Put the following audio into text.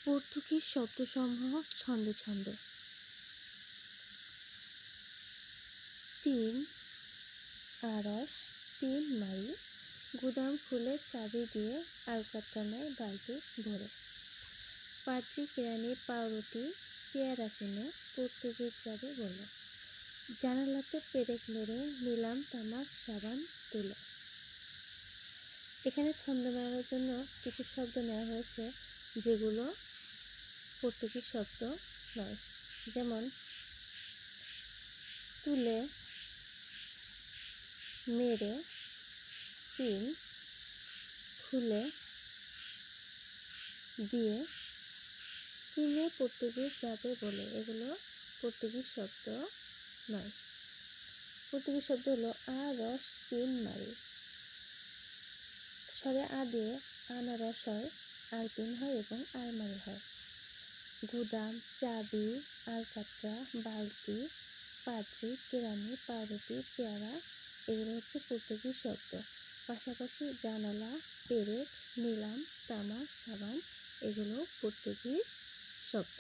Portuguese শব্দসমূহ ছন্দে ছন্দে। 3 আরস পিন মারি, গুদাম খুলে চাবি দিয়ে আলকাতরায় বালতি ভরে। পাত্রী কেরানি পাউরুটি পেয়ারা কিনে পর্তুগিজ যাবে বলে। জানালাতে পেরেক মেরে নিলাম তামাক সাবান তুলে। এখানে ছন্দ মেলানোর জন্য কিছু শব্দ নেওয়া হয়েছে যেগুলো পর্তুগিজ শব্দ নয়, যেমন তুলে, মেরে, পিন, খুলে, দিয়ে, কিনে পর্তুগিজ যাবে বলে। এগুলো পর্তুগিজ শব্দ নয়। পর্তুগিজ শব্দ হলো আরস পিন মারি। স্বরে আ দিয়ে আনারস হয়, আলপিন হয় এবং আলমারি হয়। গুদাম, চাবি, আলকাতরা, বালতি, পাত্রী, কেরানি, পাউরুটি, পেয়ারা এগুলো হচ্ছে পর্তুগিজ শব্দ। পাশাপাশি জানালা, পেরেক, নিলাম, তামাক, সাবান এগুলো পর্তুগিজ শব্দ।